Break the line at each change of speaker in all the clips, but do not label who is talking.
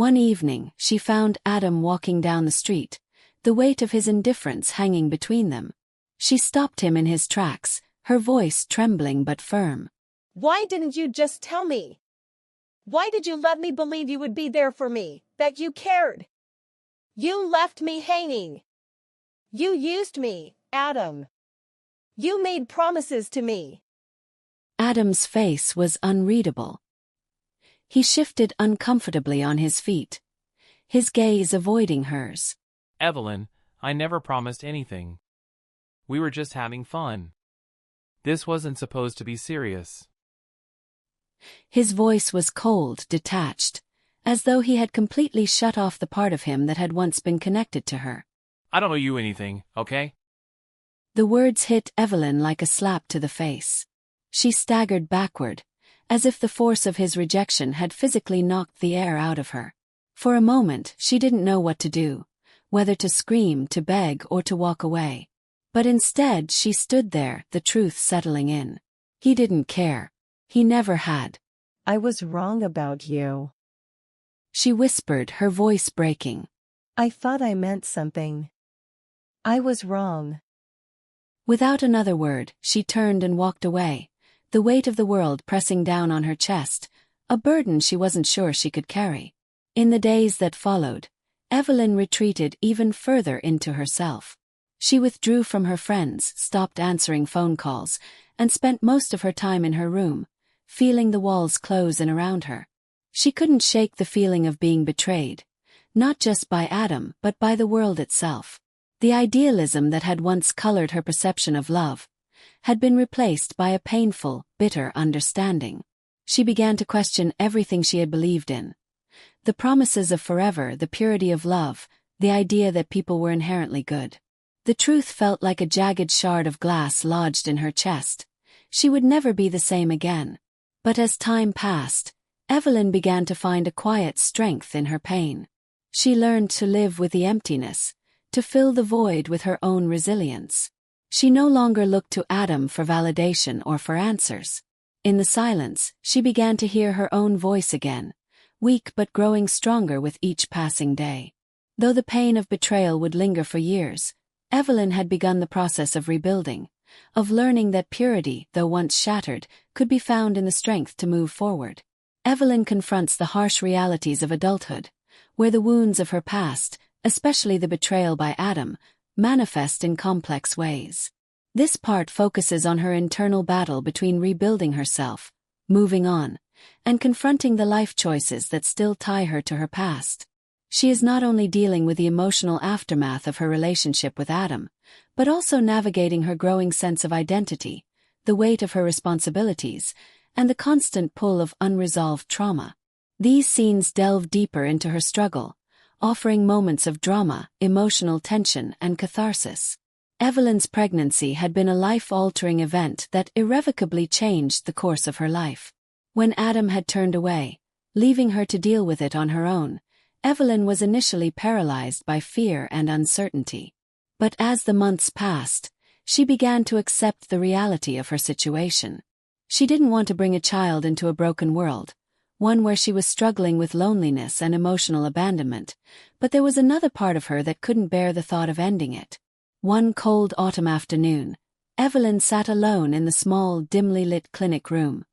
One evening, she found Adam walking down the street, the weight of his indifference hanging between them. She stopped him in his tracks, her voice trembling but firm.
Why didn't you just tell me? Why did you let me believe you would be there for me, that you cared? You left me hanging. You used me, Adam. You made promises to me.
Adam's face was unreadable. He shifted uncomfortably on his feet, his gaze avoiding hers.
Evelyn, I never promised anything. We were just having fun. This wasn't supposed to be serious.
His voice was cold, detached, as though he had completely shut off the part of him that had once been connected to her.
I don't owe you anything, okay?
The words hit Evelyn like a slap to the face. She staggered backward, as if the force of his rejection had physically knocked the air out of her. For a moment, she didn't know what to do, whether to scream, to beg, or to walk away. But instead she stood there, the truth settling in. He didn't care. He never had.
I was wrong about you.
She whispered, her voice breaking.
I thought I meant something. I was wrong.
Without another word, she turned and walked away, the weight of the world pressing down on her chest, a burden she wasn't sure she could carry. In the days that followed, Evelyn retreated even further into herself. She withdrew from her friends, stopped answering phone calls, and spent most of her time in her room, feeling the walls close in around her. She couldn't shake the feeling of being betrayed, not just by Adam but by the world itself. The idealism that had once colored her perception of love had been replaced by a painful, bitter understanding. She began to question everything she had believed in. The promises of forever, the purity of love, the idea that people were inherently good. The truth felt like a jagged shard of glass lodged in her chest. She would never be the same again. But as time passed, Evelyn began to find a quiet strength in her pain. She learned to live with the emptiness, to fill the void with her own resilience. She no longer looked to Adam for validation or for answers. In the silence, she began to hear her own voice again, weak but growing stronger with each passing day. Though the pain of betrayal would linger for years, Evelyn had begun the process of rebuilding, of learning that purity, though once shattered, could be found in the strength to move forward. Evelyn confronts the harsh realities of adulthood, where the wounds of her past, especially the betrayal by Adam, manifest in complex ways. This part focuses on her internal battle between rebuilding herself, moving on, and confronting the life choices that still tie her to her past. She is not only dealing with the emotional aftermath of her relationship with Adam, but also navigating her growing sense of identity, the weight of her responsibilities, and the constant pull of unresolved trauma. These scenes delve deeper into her struggle, offering moments of drama, emotional tension, and catharsis. Evelyn's pregnancy had been a life-altering event that irrevocably changed the course of her life. When Adam had turned away, leaving her to deal with it on her own, Evelyn was initially paralyzed by fear and uncertainty. But as the months passed, she began to accept the reality of her situation. She didn't want to bring a child into a broken world, one where she was struggling with loneliness and emotional abandonment, but there was another part of her that couldn't bear the thought of ending it. One cold autumn afternoon, Evelyn sat alone in the small, dimly lit clinic room,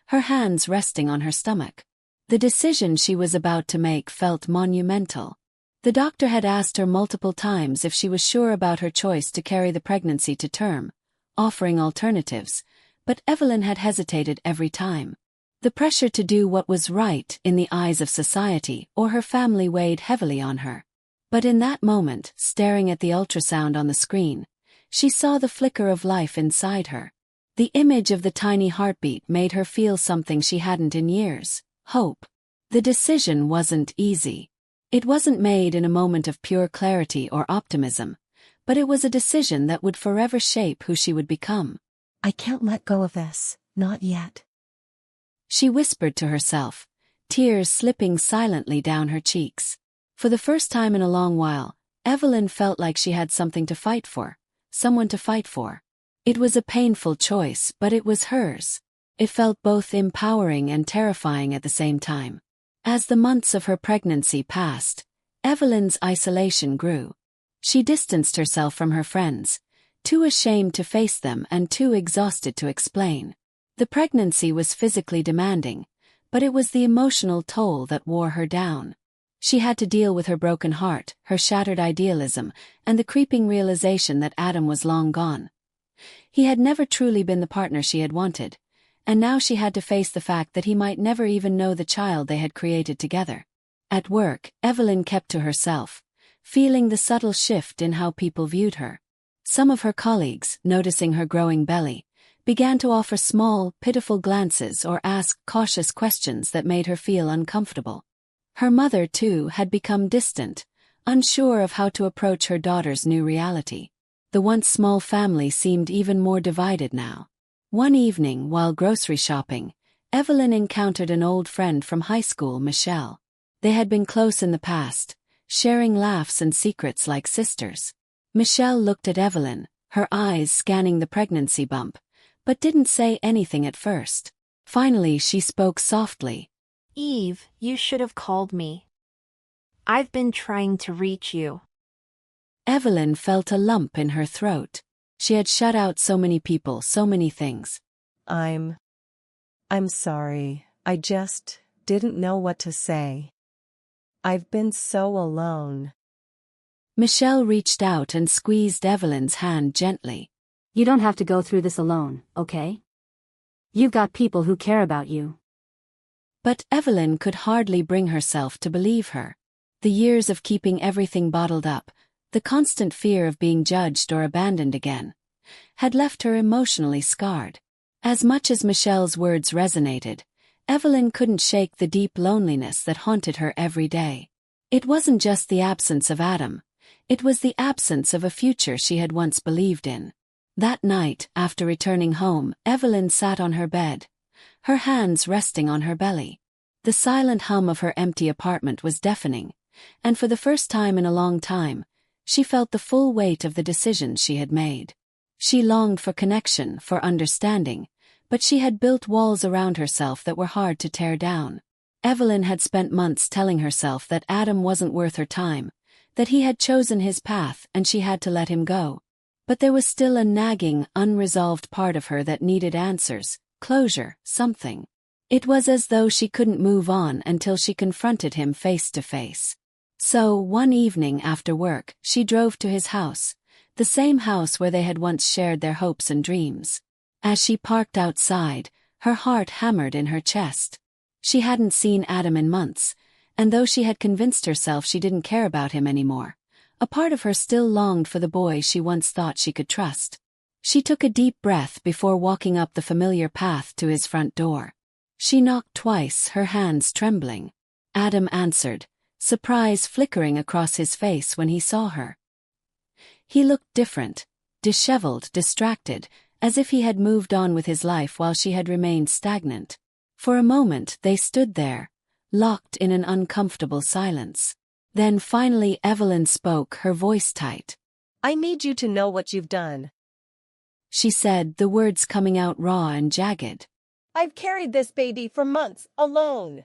her hands resting on her stomach. The decision she was about to make felt monumental. The doctor had asked her multiple times if she was sure about her choice to carry the pregnancy to term, offering alternatives, but Evelyn had hesitated every time. The pressure to do what was right in the eyes of society or her family weighed heavily on her. But in that moment, staring at the ultrasound on the screen, she saw the flicker of life inside her. The image of the tiny heartbeat made her feel something she hadn't in years: hope. The decision wasn't easy. It wasn't made in a moment of pure clarity or optimism, but it was a decision that would forever shape who she would become.
I can't let go of this, not yet.
She whispered to herself, tears slipping silently down her cheeks. For the first time in a long while, Evelyn felt like she had something to fight for, someone to fight for. It was a painful choice, but it was hers. It felt both empowering and terrifying at the same time. As the months of her pregnancy passed, Evelyn's isolation grew. She distanced herself from her friends, too ashamed to face them and too exhausted to explain. The pregnancy was physically demanding, but it was the emotional toll that wore her down. She had to deal with her broken heart, her shattered idealism, and the creeping realization that Adam was long gone. He had never truly been the partner she had wanted, and now she had to face the fact that he might never even know the child they had created together. At work, Evelyn kept to herself, feeling the subtle shift in how people viewed her. Some of her colleagues, noticing her growing belly, began to offer small, pitiful glances or ask cautious questions that made her feel uncomfortable. Her mother, too, had become distant, unsure of how to approach her daughter's new reality. The once small family seemed even more divided now. One evening, while grocery shopping, Evelyn encountered an old friend from high school, Michelle. They had been close in the past, sharing laughs and secrets like sisters. Michelle looked at Evelyn, her eyes scanning the pregnancy bump, but didn't say anything at first. Finally, she spoke softly.
Eve, you should have called me. I've been trying to reach you.
Evelyn felt a lump in her throat. She had shut out so many people, so many things.
I'm sorry. I just didn't know what to say. I've been so alone.
Michelle reached out and squeezed Evelyn's hand gently.
You don't have to go through this alone, okay? You've got people who care about you.
But Evelyn could hardly bring herself to believe her. The years of keeping everything bottled up, the constant fear of being judged or abandoned again, had left her emotionally scarred. As much as Michelle's words resonated, Evelyn couldn't shake the deep loneliness that haunted her every day. It wasn't just the absence of Adam, it was the absence of a future she had once believed in. That night, after returning home, Evelyn sat on her bed, her hands resting on her belly. The silent hum of her empty apartment was deafening, and for the first time in a long time, she felt the full weight of the decisions she had made. She longed for connection, for understanding, but she had built walls around herself that were hard to tear down. Evelyn had spent months telling herself that Adam wasn't worth her time, that he had chosen his path and she had to let him go. But there was still a nagging, unresolved part of her that needed answers, closure, something. It was as though she couldn't move on until she confronted him face to face. So, one evening after work, she drove to his house, the same house where they had once shared their hopes and dreams. As she parked outside, her heart hammered in her chest. She hadn't seen Adam in months, and though she had convinced herself she didn't care about him anymore, a part of her still longed for the boy she once thought she could trust. She took a deep breath before walking up the familiar path to his front door. She knocked twice, her hands trembling. Adam answered, surprise flickering across his face when he saw her. He looked different, disheveled, distracted, as if he had moved on with his life while she had remained stagnant. For a moment they stood there, locked in an uncomfortable silence. Then finally Evelyn spoke, her voice tight.
I need you to know what you've done.
She said, the words coming out raw and jagged.
I've carried this baby for months, alone.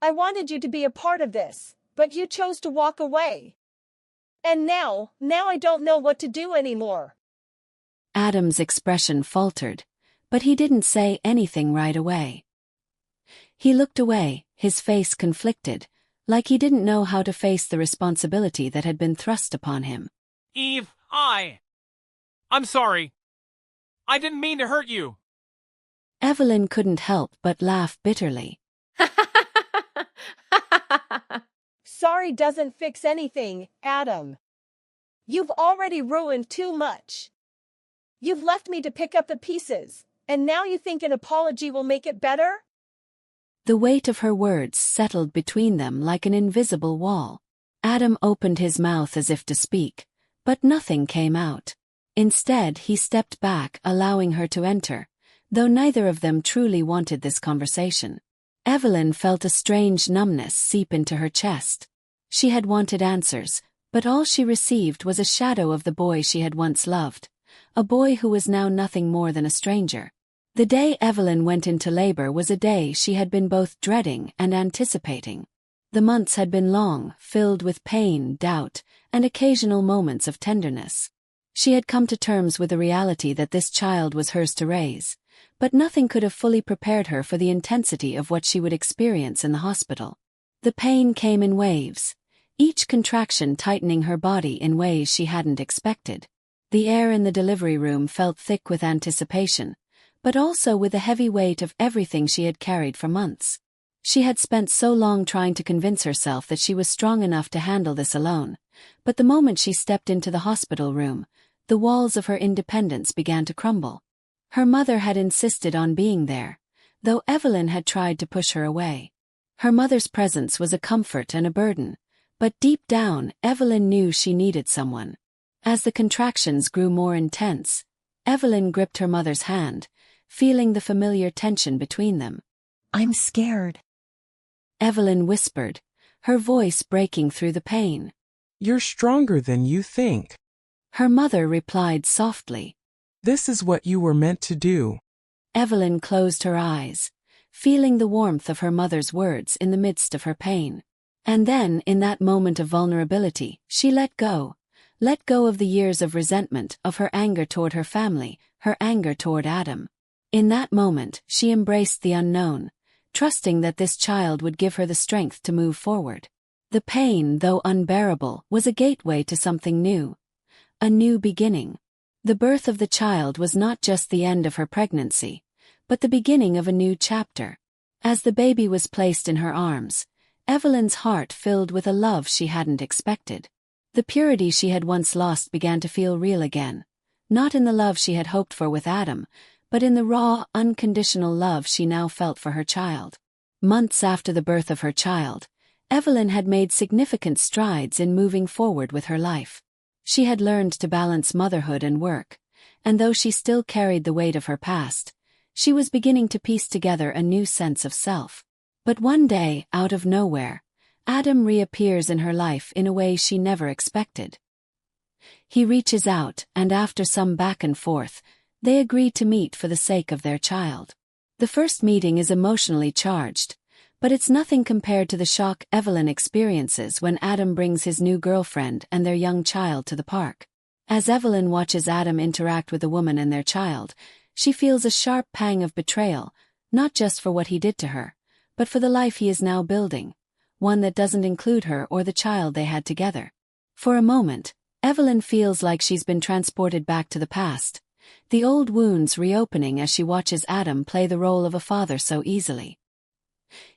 I wanted you to be a part of this, but you chose to walk away. And now I don't know what to do anymore.
Adam's expression faltered, but he didn't say anything right away. He looked away, his face conflicted, like he didn't know how to face the responsibility that had been thrust upon him.
Eve, I'm sorry. I didn't mean to hurt you.
Evelyn couldn't help but laugh bitterly.
Sorry doesn't fix anything, Adam. You've already ruined too much. You've left me to pick up the pieces, and now you think an apology will make it better?
The weight of her words settled between them like an invisible wall. Adam opened his mouth as if to speak, but nothing came out. Instead, he stepped back, allowing her to enter, though neither of them truly wanted this conversation. Evelyn felt a strange numbness seep into her chest. She had wanted answers, but all she received was a shadow of the boy she had once loved, a boy who was now nothing more than a stranger. The day Evelyn went into labor was a day she had been both dreading and anticipating. The months had been long, filled with pain, doubt, and occasional moments of tenderness. She had come to terms with the reality that this child was hers to raise, but nothing could have fully prepared her for the intensity of what she would experience in the hospital. The pain came in waves, each contraction tightening her body in ways she hadn't expected. The air in the delivery room felt thick with anticipation, but also with the heavy weight of everything she had carried for months. She had spent so long trying to convince herself that she was strong enough to handle this alone, but the moment she stepped into the hospital room, the walls of her independence began to crumble. Her mother had insisted on being there, though Evelyn had tried to push her away. Her mother's presence was a comfort and a burden, but deep down, Evelyn knew she needed someone. As the contractions grew more intense, Evelyn gripped her mother's hand, feeling the familiar tension between them.
I'm scared.
Evelyn whispered, her voice breaking through the pain.
You're stronger than you think.
Her mother replied softly.
This is what you were meant to do.
Evelyn closed her eyes, feeling the warmth of her mother's words in the midst of her pain. And then, in that moment of vulnerability, she let go of the years of resentment, of her anger toward her family, her anger toward Adam. In that moment, she embraced the unknown, trusting that this child would give her the strength to move forward. The pain, though unbearable, was a gateway to something new. A new beginning. The birth of the child was not just the end of her pregnancy, but the beginning of a new chapter. As the baby was placed in her arms, Evelyn's heart filled with a love she hadn't expected. The purity she had once lost began to feel real again, not in the love she had hoped for with Adam, but in the raw, unconditional love she now felt for her child. Months after the birth of her child, Evelyn had made significant strides in moving forward with her life. She had learned to balance motherhood and work, and though she still carried the weight of her past, she was beginning to piece together a new sense of self. But one day, out of nowhere, Adam reappears in her life in a way she never expected. He reaches out, and after some back and forth, they agree to meet for the sake of their child. The first meeting is emotionally charged, but it's nothing compared to the shock Evelyn experiences when Adam brings his new girlfriend and their young child to the park. As Evelyn watches Adam interact with the woman and their child, she feels a sharp pang of betrayal, not just for what he did to her, but for the life he is now building, one that doesn't include her or the child they had together. For a moment, Evelyn feels like she's been transported back to the past, the old wounds reopening as she watches Adam play the role of a father so easily.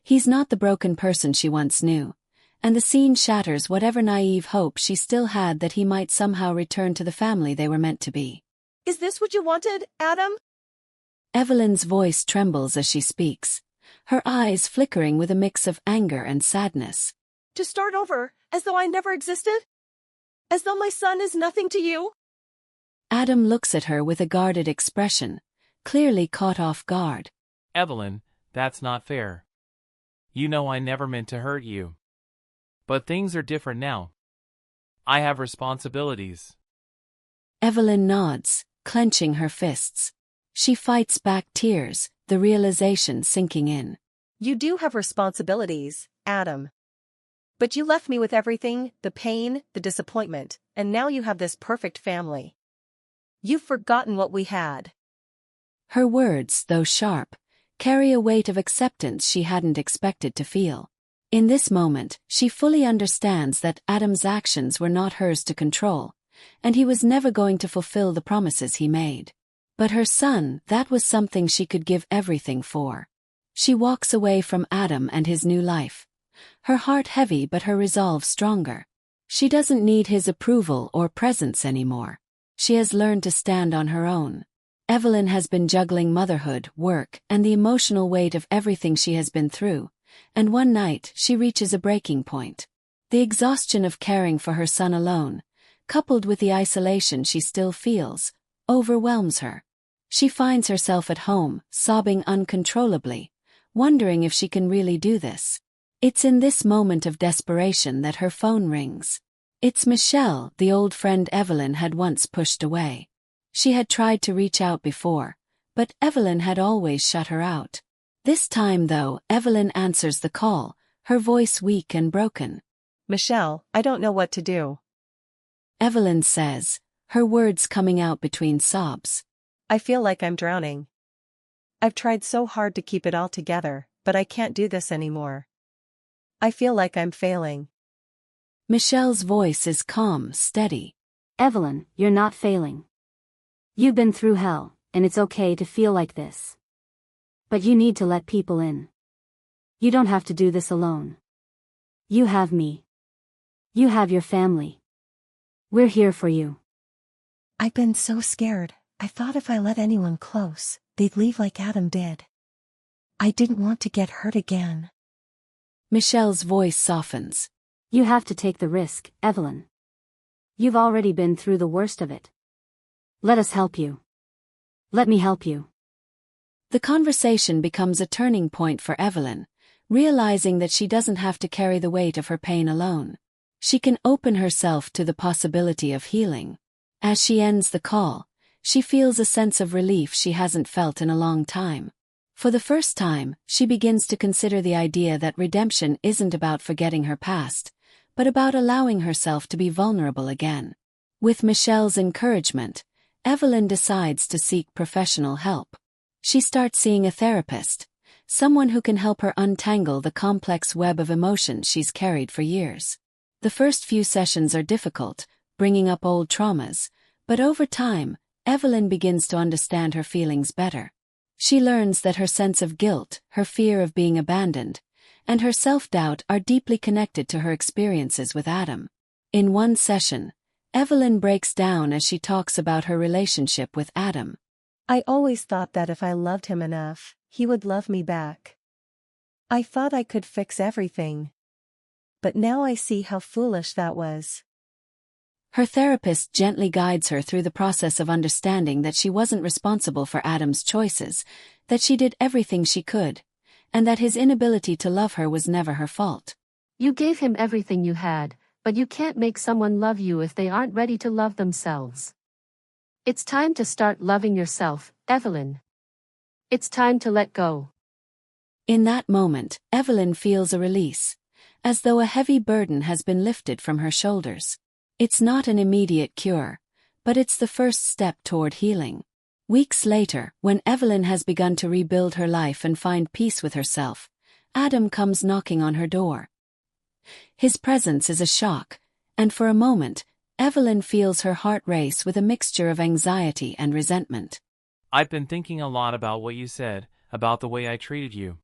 He's not the broken person she once knew, and the scene shatters whatever naive hope she still had that he might somehow return to the family they were meant to be.
Is this what you wanted, Adam?
Evelyn's voice trembles as she speaks, her eyes flickering with a mix of anger and sadness.
To start over, as though I never existed? As though my son is nothing to you?
Adam looks at her with a guarded expression, clearly caught off guard.
Evelyn, that's not fair. You know I never meant to hurt you. But things are different now. I have responsibilities.
Evelyn nods, clenching her fists. She fights back tears, the realization sinking in.
You do have responsibilities, Adam. But you left me with everything, the pain, the disappointment, and now you have this perfect family. You've forgotten what we had.
Her words, though sharp, carry a weight of acceptance she hadn't expected to feel. In this moment, she fully understands that Adam's actions were not hers to control, and he was never going to fulfill the promises he made. But her son, that was something she could give everything for. She walks away from Adam and his new life, her heart heavy but her resolve stronger. She doesn't need his approval or presence anymore. She has learned to stand on her own. Evelyn has been juggling motherhood, work, and the emotional weight of everything she has been through, and one night she reaches a breaking point. The exhaustion of caring for her son alone, coupled with the isolation she still feels, overwhelms her. She finds herself at home, sobbing uncontrollably, wondering if she can really do this. It's in this moment of desperation that her phone rings. It's Michelle, the old friend Evelyn had once pushed away. She had tried to reach out before, but Evelyn had always shut her out. This time though, Evelyn answers the call, her voice weak and broken.
Michelle, I don't know what to do.
Evelyn says, her words coming out between sobs.
I feel like I'm drowning. I've tried so hard to keep it all together, but I can't do this anymore. I feel like I'm failing.
Michelle's voice is calm, steady.
Evelyn, you're not failing. You've been through hell, and it's okay to feel like this. But you need to let people in. You don't have to do this alone. You have me. You have your family. We're here for you.
I've been so scared. I thought if I let anyone close, they'd leave like Adam did. I didn't want to get hurt again.
Michelle's voice softens.
You have to take the risk, Evelyn. You've already been through the worst of it. Let us help you. Let me help you.
The conversation becomes a turning point for Evelyn, realizing that she doesn't have to carry the weight of her pain alone. She can open herself to the possibility of healing. As she ends the call, she feels a sense of relief she hasn't felt in a long time. For the first time, she begins to consider the idea that redemption isn't about forgetting her past, but about allowing herself to be vulnerable again. With Michelle's encouragement, Evelyn decides to seek professional help. She starts seeing a therapist, someone who can help her untangle the complex web of emotions she's carried for years. The first few sessions are difficult, bringing up old traumas, but over time, Evelyn begins to understand her feelings better. She learns that her sense of guilt, her fear of being abandoned, and her self-doubt are deeply connected to her experiences with Adam. In one session, Evelyn breaks down as she talks about her relationship with Adam.
I always thought that if I loved him enough, he would love me back. I thought I could fix everything. But now I see how foolish that was.
Her therapist gently guides her through the process of understanding that she wasn't responsible for Adam's choices, that she did everything she could, and that his inability to love her was never her fault.
You gave him everything you had, but you can't make someone love you if they aren't ready to love themselves. It's time to start loving yourself, Evelyn. It's time to let go.
In that moment, Evelyn feels a release, as though a heavy burden has been lifted from her shoulders. It's not an immediate cure, but it's the first step toward healing. Weeks later, when Evelyn has begun to rebuild her life and find peace with herself, Adam comes knocking on her door. His presence is a shock, and for a moment, Evelyn feels her heart race with a mixture of anxiety and resentment.
I've been thinking a lot about what you said, about the way I treated you.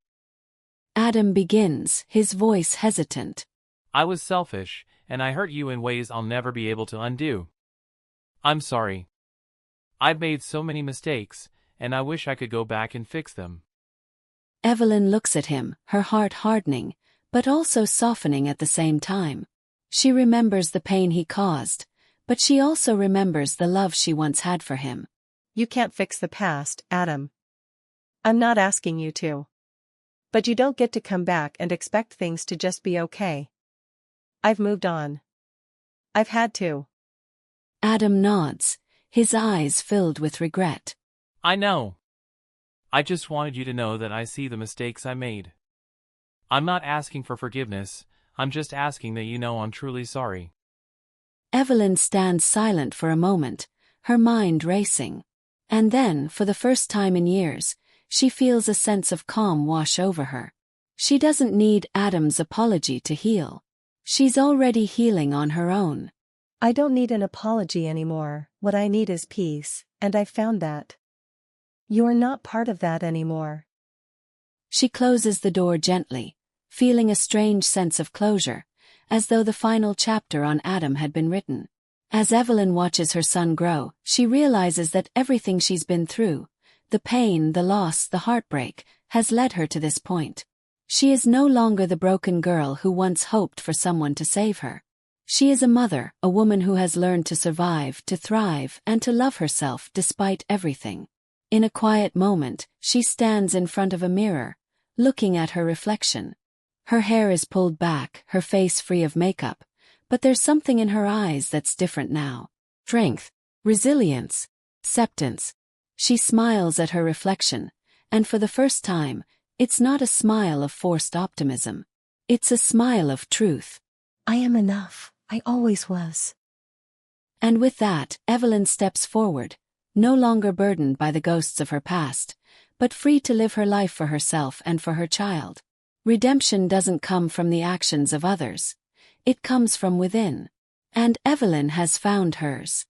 Adam begins, his voice hesitant.
I was selfish, and I hurt you in ways I'll never be able to undo. I'm sorry. I've made so many mistakes, and I wish I could go back and fix them.
Evelyn looks at him, her heart hardening, but also softening at the same time. She remembers the pain he caused, but she also remembers the love she once had for him.
You can't fix the past, Adam. I'm not asking you to. But you don't get to come back and expect things to just be okay. I've moved on. I've had to.
Adam nods, his eyes filled with regret.
I know. I just wanted you to know that I see the mistakes I made. I'm not asking for forgiveness, I'm just asking that you know I'm truly sorry.
Evelyn stands silent for a moment, her mind racing. And then, for the first time in years, she feels a sense of calm wash over her. She doesn't need Adam's apology to heal. She's already healing on her own.
I don't need an apology anymore, what I need is peace, and I've found that. You're not part of that anymore.
She closes the door gently, feeling a strange sense of closure, as though the final chapter on Adam had been written. As Evelyn watches her son grow, she realizes that everything she's been through, the pain, the loss, the heartbreak, has led her to this point. She is no longer the broken girl who once hoped for someone to save her. She is a mother, a woman who has learned to survive, to thrive, and to love herself despite everything. In a quiet moment, she stands in front of a mirror, looking at her reflection. Her hair is pulled back, her face free of makeup, but there's something in her eyes that's different now. Strength, resilience, acceptance. She smiles at her reflection, and for the first time, it's not a smile of forced optimism. It's a smile of truth.
I am enough. I always was.
And with that, Evelyn steps forward, no longer burdened by the ghosts of her past, but free to live her life for herself and for her child. Redemption doesn't come from the actions of others. It comes from within. And Evelyn has found hers.